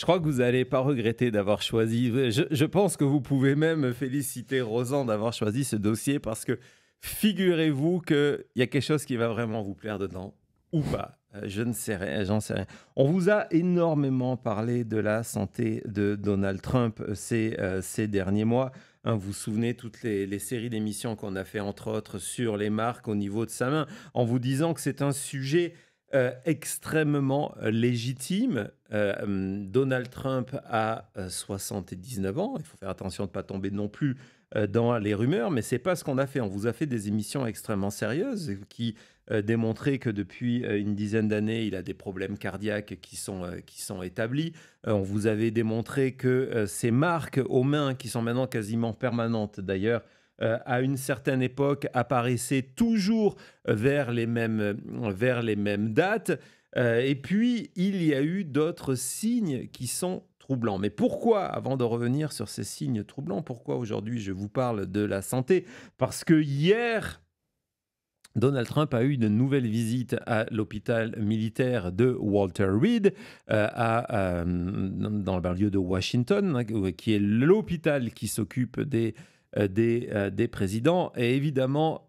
Je crois que vous n'allez pas regretter d'avoir choisi. Je pense que vous pouvez même féliciter Rosan d'avoir choisi ce dossier parce que figurez-vous qu'il y a quelque chose qui va vraiment vous plaire dedans ou pas. Je ne sais rien, j'en sais rien. On vous a énormément parlé de la santé de Donald Trump ces derniers mois. Hein, vous vous souvenez toutes les séries d'émissions qu'on a fait, entre autres, sur les marques au niveau de sa main, en vous disant que c'est un sujet extrêmement légitime. Donald Trump a 79 ans. Il faut faire attention de ne pas tomber non plus dans les rumeurs, mais c'est pas ce qu'on a fait. On vous a fait des émissions extrêmement sérieuses qui démontraient que depuis une dizaine d'années, il a des problèmes cardiaques qui sont établis. On vous avait démontré que ces marques aux mains, qui sont maintenant quasiment permanentes d'ailleurs, à une certaine époque, apparaissaient toujours vers les mêmes dates. Et puis, il y a eu d'autres signes qui sont troublants. Mais pourquoi, avant de revenir sur ces signes troublants, pourquoi aujourd'hui je vous parle de la santé? Parce que hier, Donald Trump a eu une nouvelle visite à l'hôpital militaire de Walter Reed, dans le banlieue de Washington, hein, qui est l'hôpital qui s'occupe des présidents. Et évidemment,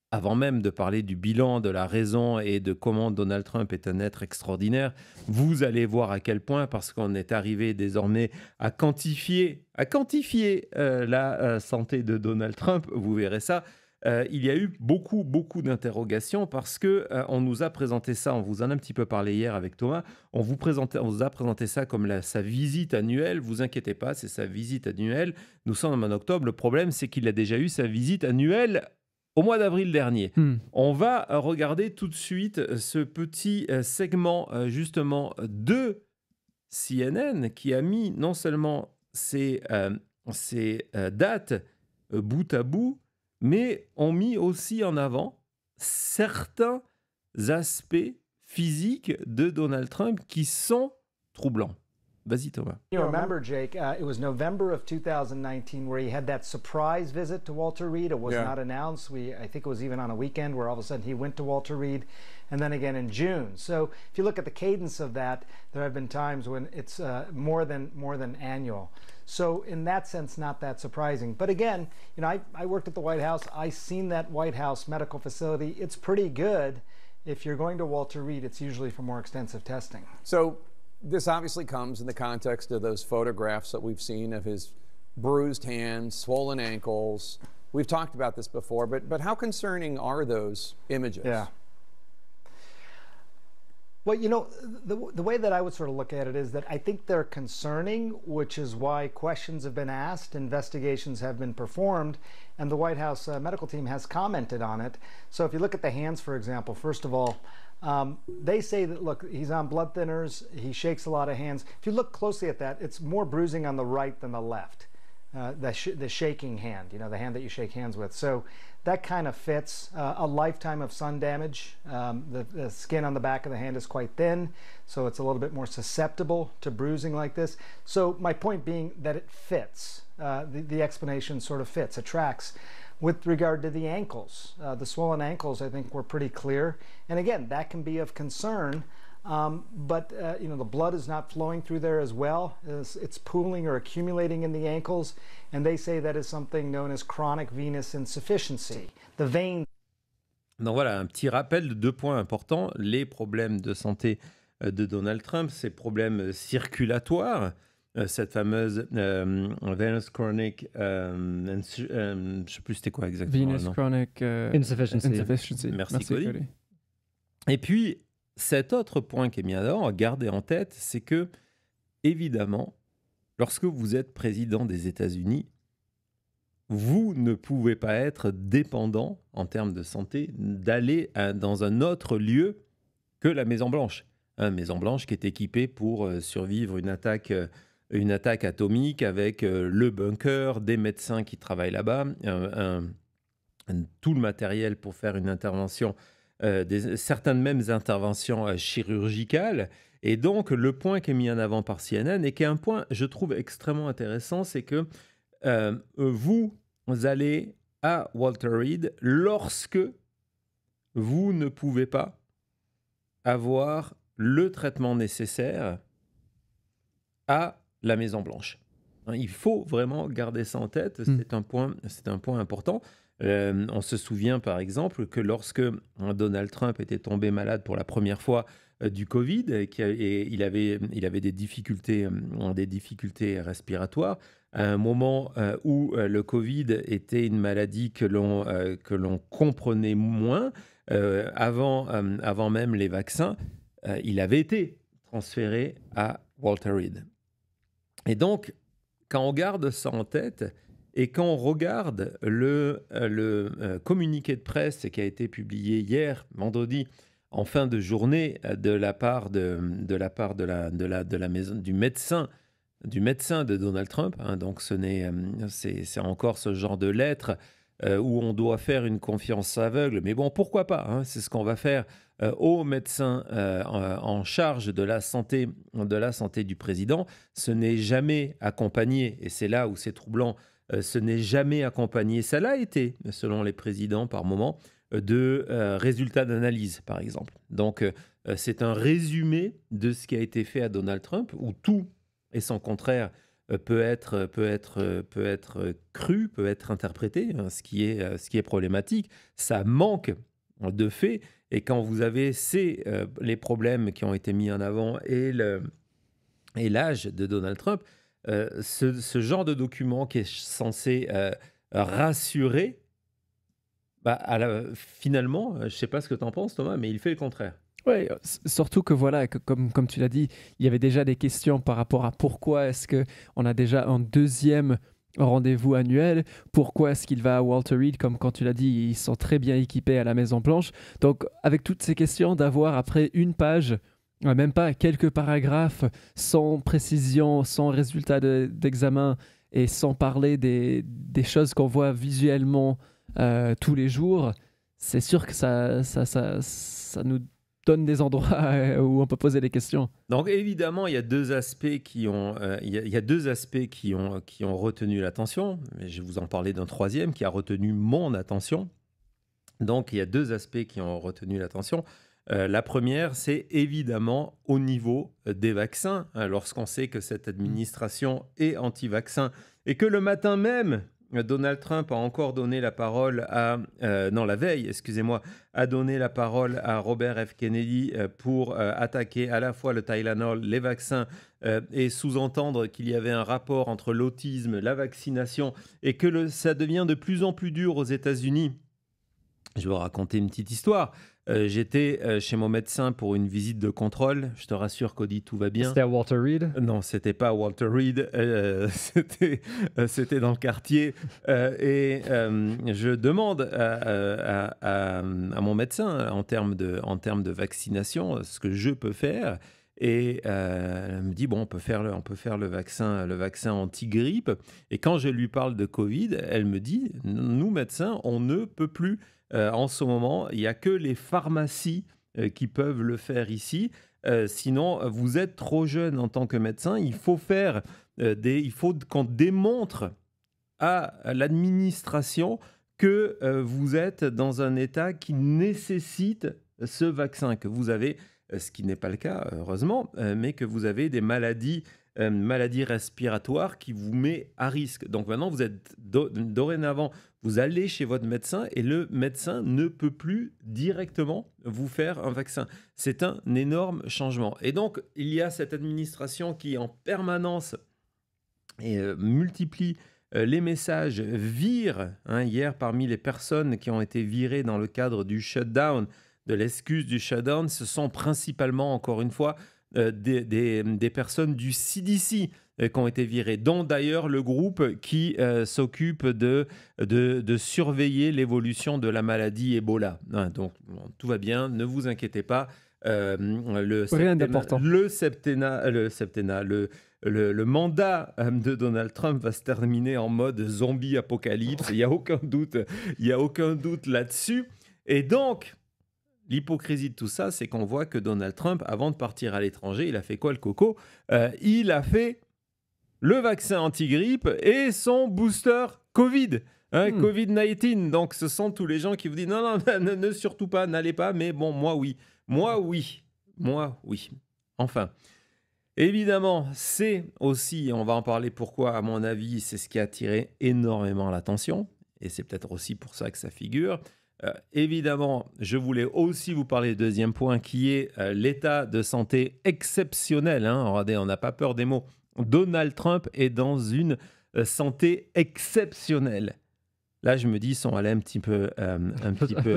avant même de parler du bilan, de la raison et de comment Donald Trump est un être extraordinaire, vous allez voir à quel point, parce qu'on est arrivé désormais à quantifier la santé de Donald Trump, vous verrez ça. Il y a eu beaucoup d'interrogations parce que on nous a présenté ça, on vous en a un petit peu parlé hier avec Thomas, on vous a présenté ça comme sa visite annuelle. Vous inquiétez pas, c'est sa visite annuelle. Nous sommes en octobre. Le problème, c'est qu'il a déjà eu sa visite annuelle au mois d'avril dernier. On va regarder tout de suite ce petit segment justement de CNN qui a mis non seulement ces dates bout à bout, mais ont mis aussi en avant certains aspects physiques de Donald Trump qui sont troublants. Vas-y, Thomas. You remember, Jake, it was November of 2019 where he had that surprise visit to Walter Reed. It was not announced. I think it was even on a weekend where all of a sudden he went to Walter Reed, and then again in June. So if you look at the cadence of that, there have been times when it's more than annual. So in that sense, not that surprising. But again, you know, I worked at the White House. I seen that White House medical facility. It's pretty good. If you're going to Walter Reed, it's usually for more extensive testing. So this obviously comes in the context of those photographs that we've seen of his bruised hands, swollen ankles. We've talked about this before, but how concerning are those images? Yeah. Well, you know, the way that I would sort of look at it is that I think they're concerning, which is why questions have been asked, investigations have been performed, and the White House medical team has commented on it. So if you look at the hands, for example, first of all, they say that, look, he's on blood thinners, he shakes a lot of hands. If you look closely at that, it's more bruising on the right than the left, the shaking hand, you know, the hand that you shake hands with. So that kind of fits. A lifetime of sun damage. The skin on the back of the hand is quite thin, so it's a little bit more susceptible to bruising like this. So my point being that it fits. The explanation sort of fits, it tracks. With regard to the ankles, the swollen ankles, I think, were pretty clear. And again, that can be of concern, but you know, the blood is not flowing through there as well. It's pooling or accumulating in the ankles, and they say that is something known as chronic venous insufficiency. The veins. Donc voilà, un petit rappel de 2 points importants. Les problèmes de santé de Donald Trump, ces problèmes circulatoires, cette fameuse venous chronic, je ne sais plus c'était quoi exactement. Venous chronic insufficiency. Merci Cody. Et puis, cet autre point qui est mis en avant, gardez en tête, c'est que, évidemment, lorsque vous êtes président des États-Unis, vous ne pouvez pas être dépendant, en termes de santé, d'aller dans un autre lieu que la Maison-Blanche. Maison-Blanche qui est équipée pour survivre une attaque atomique avec le bunker, des médecins qui travaillent là-bas, tout le matériel pour faire une intervention, certaines mêmes interventions chirurgicales. Et donc, le point qui est mis en avant par CNN et qui est un point, je trouve, extrêmement intéressant, c'est que vous allez à Walter Reed lorsque vous ne pouvez pas avoir le traitement nécessaire à la Maison-Blanche. Il faut vraiment garder ça en tête, c'est un point important. On se souvient par exemple que lorsque Donald Trump était tombé malade pour la première fois du Covid, et il avait des difficultés respiratoires, à un moment où le Covid était une maladie que l'on comprenait moins, avant même les vaccins, il avait été transféré à Walter Reed. Et donc, quand on garde ça en tête et quand on regarde le communiqué de presse qui a été publié hier, vendredi, en fin de journée, de la part du médecin de Donald Trump, donc c'est encore ce genre de lettre où on doit faire une confiance aveugle, mais bon, pourquoi pas, c'est ce qu'on va faire au médecin en charge de la santé du président. Ce n'est jamais accompagné, et c'est là où c'est troublant, ce n'est jamais accompagné, ça l'a été selon les présidents par moment, de résultats d'analyse par exemple. Donc c'est un résumé de ce qui a été fait à Donald Trump, où tout et son contraire peut être cru, peut être interprété, ce qui est problématique. Ça manque de faits, et quand vous avez les problèmes qui ont été mis en avant et l'âge de Donald Trump, ce genre de document qui est censé rassurer, finalement, je ne sais pas ce que tu en penses, Thomas, mais il fait le contraire. Oui, surtout que voilà, comme tu l'as dit, il y avait déjà des questions par rapport à pourquoi est-ce qu'on a déjà un deuxième rendez-vous annuel, pourquoi est-ce qu'il va à Walter Reed, comme quand tu l'as dit, ils sont très bien équipés à la Maison-Blanche. Donc, avec toutes ces questions, d'avoir après une page, même pas quelques paragraphes, sans précision, sans résultat d'examen, et sans parler des choses qu'on voit visuellement tous les jours, c'est sûr que ça nous donne des endroits où on peut poser des questions. Donc évidemment, il y a deux aspects qui ont retenu l'attention. Je vais vous en parler d'un troisième qui a retenu mon attention. Donc il y a deux aspects qui ont retenu l'attention. La première, c'est évidemment au niveau des vaccins. Lorsqu'on sait que cette administration est anti-vaccin et que le matin même, Donald Trump a encore donné la parole la veille, a donné la parole à Robert F. Kennedy pour attaquer à la fois le Tylenol, les vaccins, et sous-entendre qu'il y avait un rapport entre l'autisme, la vaccination, et que ça devient de plus en plus dur aux États-Unis. Je vais vous raconter une petite histoire. J'étais chez mon médecin pour une visite de contrôle. Je te rassure, Cody, tout va bien. C'était à Walter Reed? Non, c'était pas à Walter Reed. C'était dans le quartier. Et je demande à mon médecin, en termes de vaccination, ce que je peux faire. Et elle me dit, bon, on peut faire le vaccin anti-grippe. Et quand je lui parle de Covid, elle me dit, nous, médecins, on ne peut plus. En ce moment, il n'y a que les pharmacies qui peuvent le faire ici. Sinon, vous êtes trop jeune en tant que médecin. Il faut qu'on démontre à l'administration que vous êtes dans un état qui nécessite ce vaccin, que vous avez, ce qui n'est pas le cas, heureusement, mais que vous avez des maladies respiratoires qui vous met à risque. Donc maintenant, vous êtes dorénavant, vous allez chez votre médecin et le médecin ne peut plus directement vous faire un vaccin. C'est un énorme changement. Et donc, il y a cette administration qui, en permanence, multiplie les messages, vire. Hier, parmi les personnes qui ont été virées dans le cadre du shutdown, de l'excuse du shutdown, ce sont principalement, encore une fois, des personnes du CDC qui ont été virées, dont d'ailleurs le groupe qui s'occupe de surveiller l'évolution de la maladie Ebola. Donc tout va bien, ne vous inquiétez pas. Rien d'important. Le mandat de Donald Trump va se terminer en mode zombie apocalypse. Il n'y a aucun doute là-dessus. Et donc, l'hypocrisie de tout ça, c'est qu'on voit que Donald Trump, avant de partir à l'étranger, il a fait quoi le coco ? Il a fait le vaccin anti-grippe et son booster Covid, Covid-19. Donc, ce sont tous les gens qui vous disent non, ne surtout pas, n'allez pas, mais bon, moi oui. Enfin. Évidemment, c'est aussi, on va en parler pourquoi, à mon avis, c'est ce qui a attiré énormément l'attention. Et c'est peut-être aussi pour ça que ça figure. Évidemment, je voulais aussi vous parler du deuxième point qui est l'état de santé exceptionnel. Hein. Regardez, on n'a pas peur des mots. Donald Trump est dans une santé exceptionnelle. Là, je me dis, ils sont allés un petit peu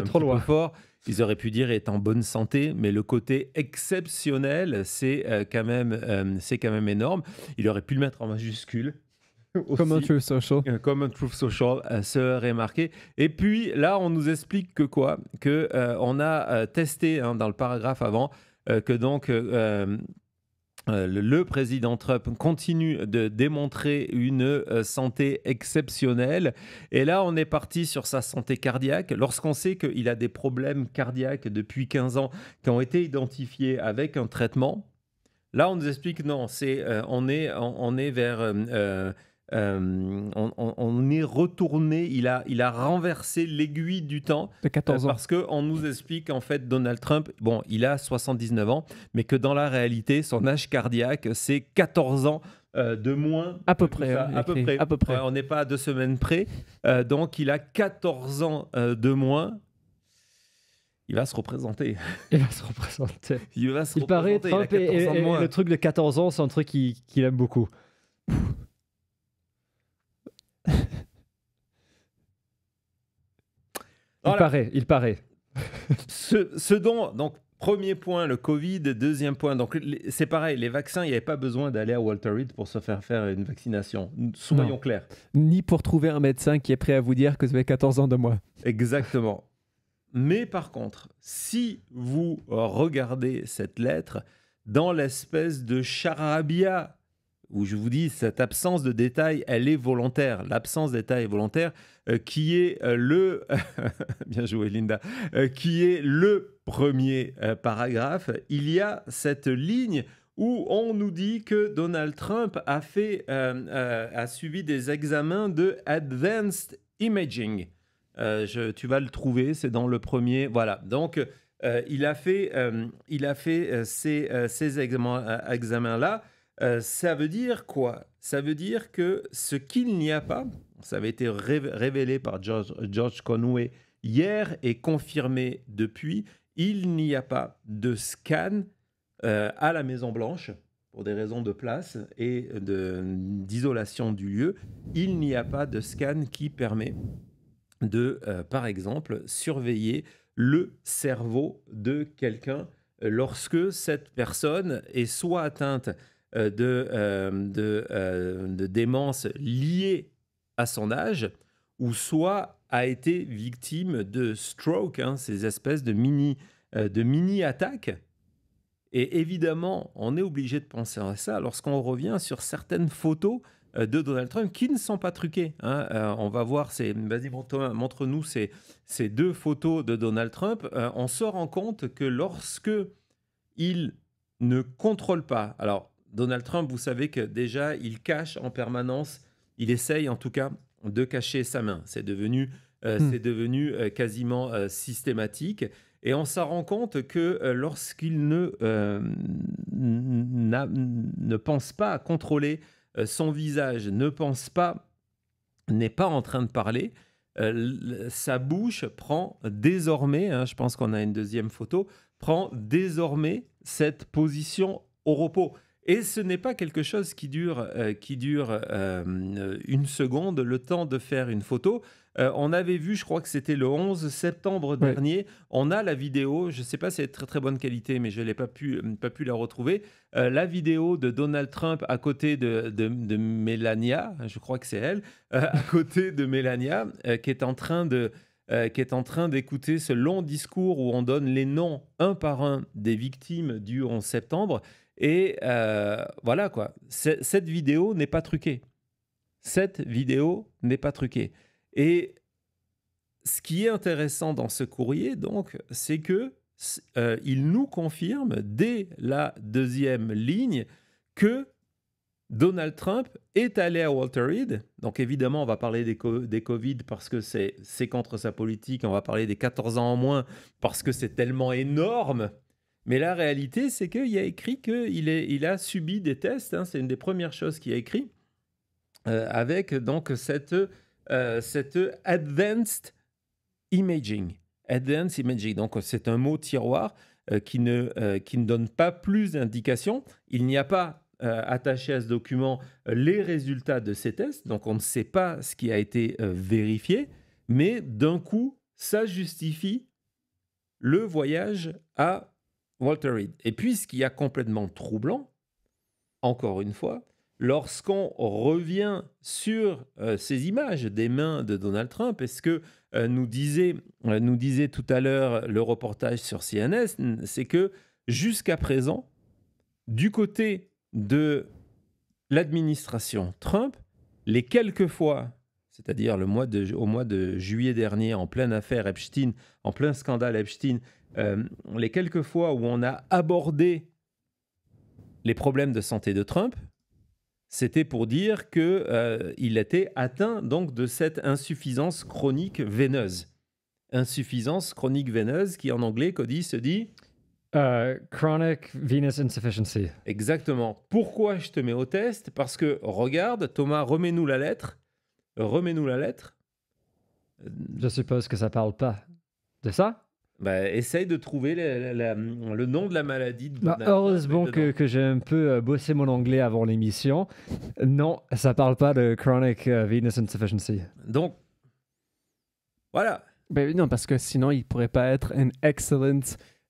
trop fort. Ils auraient pu dire est en bonne santé, mais le côté exceptionnel, c'est quand même énorme. Il aurait pu le mettre en majuscule. Common Truth Social. Common Truth Social serait marqué. Et puis là, on nous explique que quoi? Que on a testé dans le paragraphe avant que donc le président Trump continue de démontrer une santé exceptionnelle. Et là, on est parti sur sa santé cardiaque. Lorsqu'on sait qu'il a des problèmes cardiaques depuis 15 ans qui ont été identifiés avec un traitement, là, on nous explique non, on est vers... on est retourné, il a renversé l'aiguille du temps de 14 ans. Parce qu'on nous explique en fait Donald Trump, bon, il a 79 ans, mais que dans la réalité, son âge cardiaque, c'est 14 ans de moins. À peu près. À peu près. Ouais, on n'est pas à 2 semaines près. Donc, il a 14 ans de moins. Il va se représenter. Il paraît, Trump, et le truc de 14 ans, c'est un truc qu'il aime beaucoup. Il paraît. Ce dont, donc, premier point, le Covid. Deuxième point, donc, c'est pareil, les vaccins, il n'y avait pas besoin d'aller à Walter Reed pour se faire une vaccination. Soyons clairs. Ni pour trouver un médecin qui est prêt à vous dire que vous avez 14 ans de moins. Exactement. Mais par contre, si vous regardez cette lettre dans l'espèce de charabia où je vous dis, cette absence de détail, elle est volontaire. L'absence de détail est volontaire, qui est le... Bien joué, Linda. Qui est le premier paragraphe. Il y a cette ligne où on nous dit que Donald Trump a suivi des examens de Advanced Imaging. Tu vas le trouver, c'est dans le premier. Voilà, donc il a fait ces examens-là. Ça veut dire quoi? Ça veut dire que ce qu'il n'y a pas, ça avait été révélé par George Conway hier et confirmé depuis, il n'y a pas de scan à la Maison-Blanche pour des raisons de place et d'isolation du lieu. Il n'y a pas de scan qui permet de, par exemple, surveiller le cerveau de quelqu'un lorsque cette personne est soit atteinte de démence liée à son âge, ou soit a été victime de stroke, ces espèces de mini-attaques. Et évidemment, on est obligé de penser à ça lorsqu'on revient sur certaines photos de Donald Trump qui ne sont pas truquées. On va voir, vas-y Thomas, montre-nous ces deux photos de Donald Trump. On se rend compte que lorsque il ne contrôle pas, alors Donald Trump, vous savez que déjà, il cache en permanence, il essaye en tout cas de cacher sa main. C'est devenu quasiment systématique. Et on s'en rend compte que lorsqu'il ne pense pas à contrôler son visage, n'est pas en train de parler, sa bouche prend désormais, je pense qu'on a une deuxième photo, prend désormais cette position au repos. Et ce n'est pas quelque chose qui dure une seconde, le temps de faire une photo. On avait vu, je crois que c'était le 11 septembre dernier, on a la vidéo, je ne sais pas si c'est de très très bonne qualité, mais je n'ai pas pu la retrouver, la vidéo de Donald Trump à côté de Melania, je crois que c'est elle, à côté de Melania, qui est en train d'écouter ce long discours où on donne les noms un par un des victimes du 11 septembre. Et voilà quoi, cette vidéo n'est pas truquée. Et ce qui est intéressant dans ce courrier, donc, c'est que il nous confirme dès la deuxième ligne que Donald Trump est allé à Walter Reed. Donc évidemment, on va parler des Covid parce que c'est contre sa politique. On va parler des 14 ans en moins parce que c'est tellement énorme. Mais la réalité, c'est qu'il y a écrit qu'il a subi des tests. Hein, c'est une des premières choses qu'il a écrit avec donc cette advanced imaging. Advanced imaging. Donc c'est un mot tiroir qui ne donne pas plus d'indications. Il n'y a pas attaché à ce document les résultats de ces tests. Donc on ne sait pas ce qui a été vérifié. Mais d'un coup, ça justifie le voyage à Walter Reed. Et puis, ce qui est complètement troublant, encore une fois, lorsqu'on revient sur ces images des mains de Donald Trump, est-ce que nous disait tout à l'heure le reportage sur CNN, c'est que jusqu'à présent, du côté de l'administration Trump, les quelques fois, c'est-à-dire au mois de juillet dernier, en pleine affaire Epstein, en plein scandale Epstein, les quelques fois où on a abordé les problèmes de santé de Trump, c'était pour dire qu'il était atteint donc de cette insuffisance chronique veineuse. Insuffisance chronique veineuse qui en anglais, Cody, se dit... Chronic venous insufficiency. Exactement. Pourquoi je te mets au test? Parce que, regarde, Thomas, remets-nous la lettre. Remets-nous la lettre. Je suppose que ça parle pas de ça. Essaye de trouver le nom de la maladie. Heureusement que j'ai un peu bossé mon anglais avant l'émission. Non, ça parle pas de chronic venous insufficiency. Donc, voilà. Non, parce que sinon, il pourrait pas être un excellent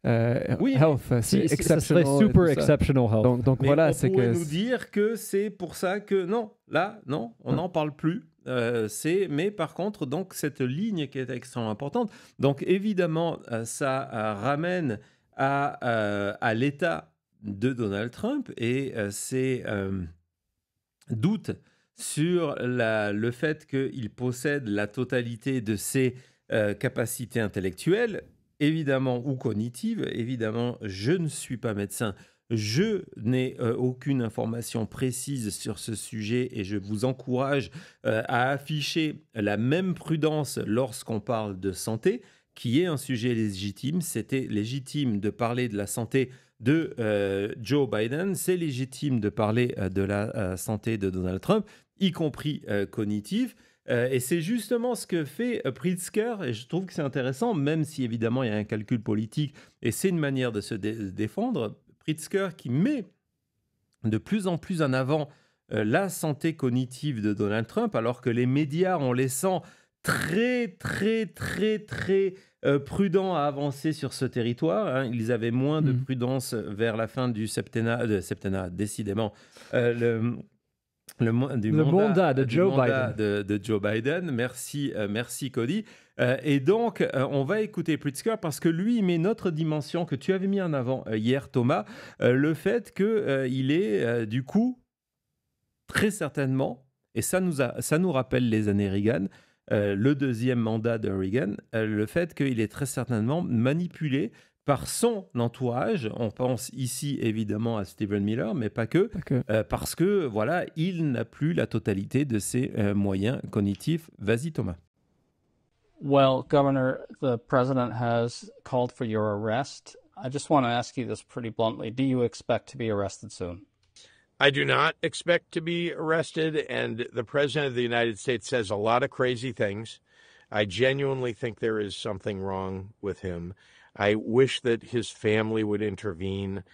health. Ça serait super exceptional health. Donc voilà, c'est que... On pourrait nous dire que c'est pour ça que... Non, on n'en parle plus. Mais par contre, donc, cette ligne qui est extrêmement importante, donc évidemment, ça ramène à l'état de Donald Trump et ses doutes sur le fait qu'il possède la totalité de ses capacités intellectuelles, évidemment, ou cognitives. Évidemment, je ne suis pas médecin. Je n'ai aucune information précise sur ce sujet et je vous encourage à afficher la même prudence lorsqu'on parle de santé, qui est un sujet légitime. C'était légitime de parler de la santé de Joe Biden, c'est légitime de parler de la santé de Donald Trump, y compris cognitive. Et c'est justement ce que fait Pritzker, et je trouve que c'est intéressant, même si évidemment il y a un calcul politique, et c'est une manière de se défendre. Pritzker qui met de plus en plus en avant la santé cognitive de Donald Trump, alors que les médias, on les sent très, très, très, très prudents à avancer sur ce territoire. Hein. Ils avaient moins de prudence vers la fin du septennat, décidément, du mandat de Joe Biden. Merci Cody. Et donc, on va écouter Pritzker parce que lui, il met notre dimension que tu avais mis en avant hier, Thomas, le fait qu'il est, du coup, très certainement, et ça nous rappelle les années Reagan, le deuxième mandat de Reagan, le fait qu'il est très certainement manipulé par son entourage. On pense ici évidemment à Stephen Miller, mais pas que. Parce que voilà, il n'a plus la totalité de ses moyens cognitifs. Vas-y Thomas. Well, Governor, the president has called for your arrest. I just want to ask you this pretty bluntly. Do you expect to be arrested soon? I do not expect to be arrested, and the president of the United States says a lot of crazy things. I genuinely think there is something wrong with him. I wish that his family would intervene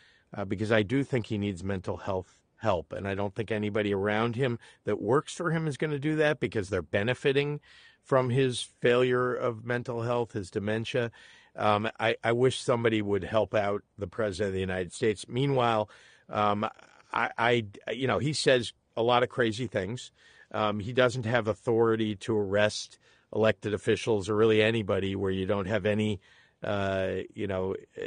because I do think he needs mental health help, and I don't think anybody around him that works for him is going to do that because they're benefiting from his failure of mental health, his dementia. I wish somebody would help out the president of the United States. Meanwhile, he says a lot of crazy things. He doesn't have authority to arrest elected officials or really anybody where you don't have any,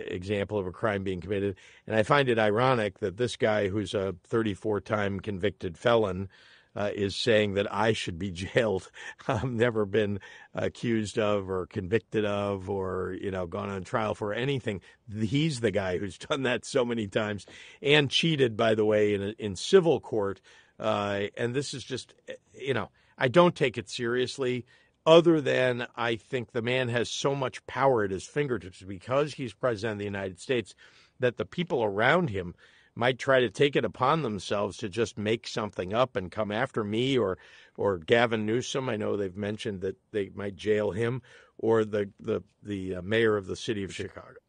example of a crime being committed. And I find it ironic that this guy, who's a 34-time convicted felon, is saying that I should be jailed. I've never been accused of or convicted of or, gone on trial for anything. He's the guy who's done that so many times and cheated, by the way, in civil court. And this is just, I don't take it seriously. Other than I think the man has so much power at his fingertips because he's president of the United States that the people around him might try to take it upon themselves to just make something up and come after me or Gavin Newsom. I know they've mentioned that they might jail him, or the mayor of the city of Chicago.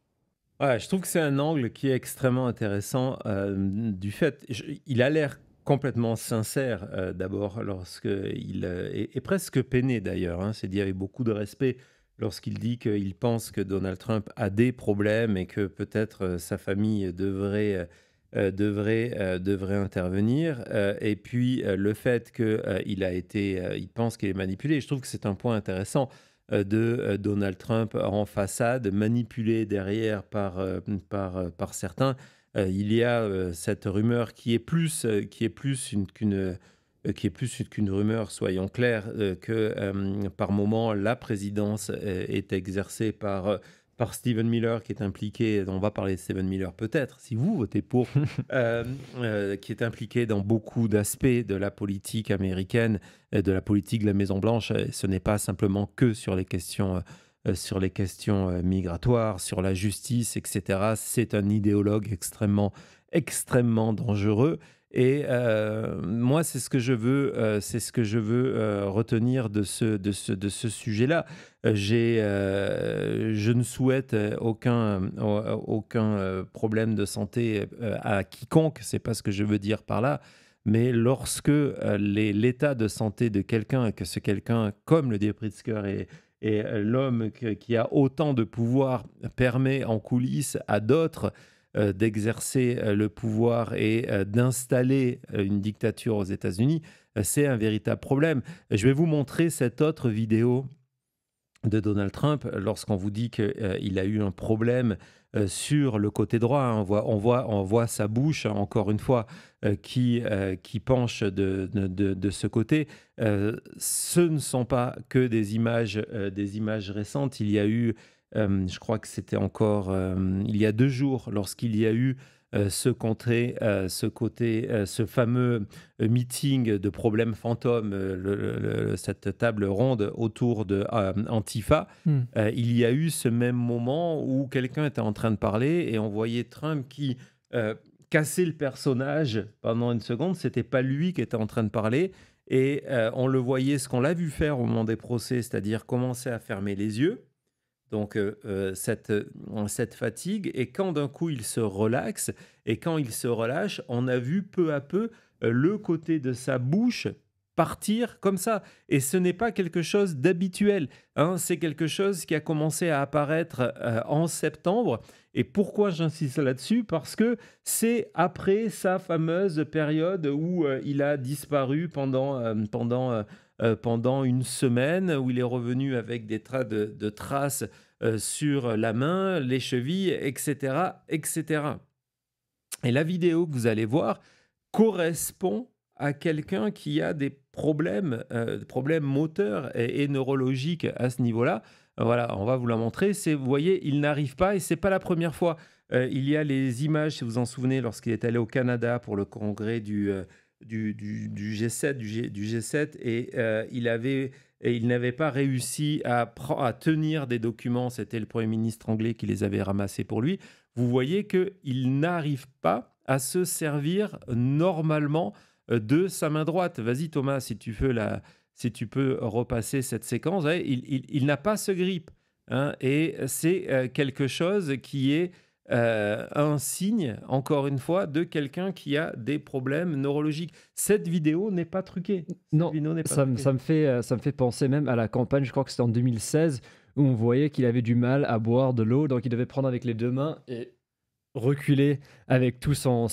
Ouais, je trouve que c'est un angle qui est extrêmement intéressant du fait, il a l'air complètement sincère d'abord lorsqu'il est presque peiné d'ailleurs, hein, c'est dit avec beaucoup de respect lorsqu'il dit qu'il pense que Donald Trump a des problèmes et que peut-être sa famille devrait intervenir. Et puis le fait qu'il pense qu'il est manipulé, je trouve que c'est un point intéressant de Donald Trump en façade, manipulé derrière par certains. Il y a cette rumeur qui est plus qu'une rumeur, soyons clairs, que par moment la présidence est exercée par Stephen Miller, qui est impliqué, on va parler de Stephen Miller peut-être, si vous votez pour, qui est impliqué dans beaucoup d'aspects de la politique américaine, de la politique de la Maison-Blanche. Ce n'est pas simplement que sur les questions migratoires, sur la justice, etc. C'est un idéologue extrêmement, extrêmement dangereux. Et moi, c'est ce que je veux retenir de ce sujet-là. Je ne souhaite aucun problème de santé à quiconque, c'est pas ce que je veux dire par là. Mais lorsque l'état de santé de quelqu'un, que ce quelqu'un comme le dit Pritzker et l'homme qui a autant de pouvoir permet en coulisses à d'autres d'exercer le pouvoir et d'installer une dictature aux États-Unis, c'est un véritable problème. Je vais vous montrer cette autre vidéo de Donald Trump lorsqu'on vous dit qu'il a eu un problème sur le côté droit. Hein. On voit sa bouche, hein, encore une fois, qui penche de ce côté. Ce ne sont pas que des images récentes. Il y a eu je crois que c'était encore il y a 2 jours, lorsqu'il y a eu ce fameux meeting de problèmes fantômes, cette table ronde autour de Antifa. Il y a eu ce même moment où quelqu'un était en train de parler et on voyait Trump qui cassait le personnage pendant une seconde. C'était pas lui qui était en train de parler. Et on le voyait, ce qu'on l'a vu faire au moment des procès, c'est-à-dire commencer à fermer les yeux. Donc, cette fatigue, et quand d'un coup il se relaxe, et quand il se relâche, on a vu peu à peu le côté de sa bouche partir comme ça. Et ce n'est pas quelque chose d'habituel, hein, c'est quelque chose qui a commencé à apparaître en septembre. Et pourquoi j'insiste là-dessus? Parce que c'est après sa fameuse période où il a disparu pendant une semaine, où il est revenu avec des de traces sur la main, les chevilles, etc., etc. Et la vidéo que vous allez voir correspond à quelqu'un qui a des problèmes moteurs et neurologiques à ce niveau-là. Voilà, on va vous la montrer. Vous voyez, il n'arrive pas, et c'est pas la première fois. Il y a les images, si vous vous en souvenez, lorsqu'il est allé au Canada pour le congrès du G7, et il n'avait pas réussi à tenir des documents. C'était le Premier ministre anglais qui les avait ramassés pour lui. Vous voyez qu'il n'arrive pas à se servir normalement de sa main droite. Vas-y Thomas, si tu peux repasser cette séquence. Il n'a pas ce grip, hein, et c'est quelque chose qui est un signe, encore une fois, de quelqu'un qui a des problèmes neurologiques. Cette vidéo n'est pas truquée. Non, ça me fait penser même à la campagne, je crois que c'était en 2016, où on voyait qu'il avait du mal à boire de l'eau, donc il devait prendre avec les 2 mains et reculer avec tout son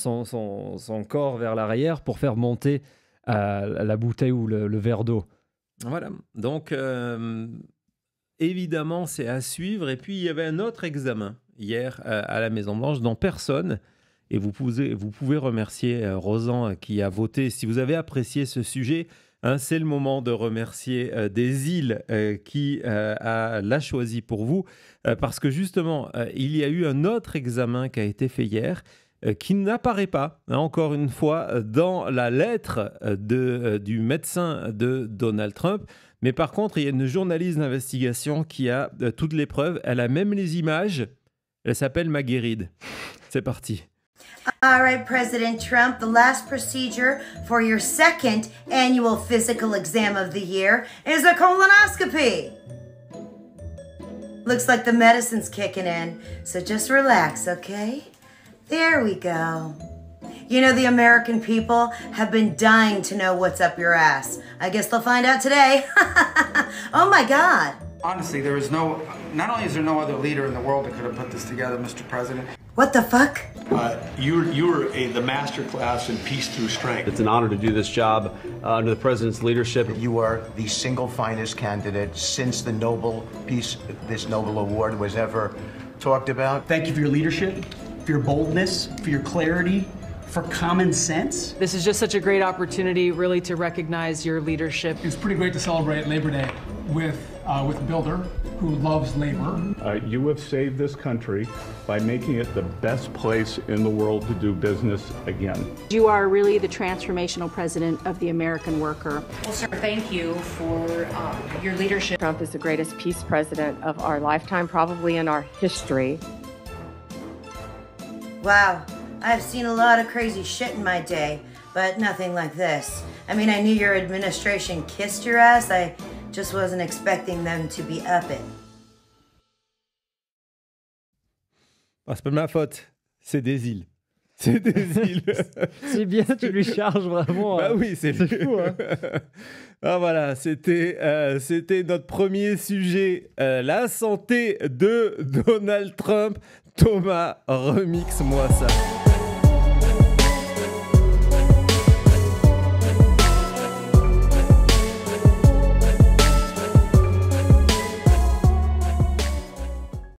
corps vers l'arrière pour faire monter la bouteille ou le verre d'eau. Voilà, donc évidemment c'est à suivre. Et puis il y avait un autre examen hier à la Maison-Blanche dont personne, et vous pouvez remercier Rosan qui a voté. Si vous avez apprécié ce sujet, hein, c'est le moment de remercier des îles qui l'a choisi pour vous, parce que justement il y a eu un autre examen qui a été fait hier qui n'apparaît pas, hein, encore une fois, dans la lettre du médecin de Donald Trump. Mais par contre, il y a une journaliste d'investigation qui a toutes les preuves. Elle a même les images. Elle s'appelle Maggie Reed. C'est parti. All right, President Trump, the last procedure for your second annual physical exam of the year is a colonoscopy. Looks like the medicine's kicking in, so just relax, okay? There we go. You know, the American people have been dying to know what's up your ass. I guess they'll find out today. Oh my God. Honestly, there is no, not only is there no other leader in the world that could have put this together, Mr. President. What the fuck? You were the master class in peace through strength. It's an honor to do this job under the president's leadership. You are the single finest candidate since the Nobel Peace, this Nobel Award was ever talked about. Thank you for your leadership, for your boldness, for your clarity, for common sense. This is just such a great opportunity, really, to recognize your leadership. It's pretty great to celebrate Labor Day with Builder, who loves labor. You have saved this country by making it the best place in the world to do business again. You are really the transformational president of the American worker. Well, sir, thank you for your leadership. Trump is the greatest peace president of our lifetime, probably in our history. Wow, I've seen a lot of crazy shit in my day, but nothing like this. I mean, I knew your administration kissed your ass. I just wasn't expecting them to be up it. Ah, c'est pas de ma faute, c'est des îles. C'est des îles. C'est bien, tu lui charges vraiment. Bah oui, c'est fou. Hein. Ah voilà, c'était notre premier sujet, la santé de Donald Trump. Thomas, remix-moi ça.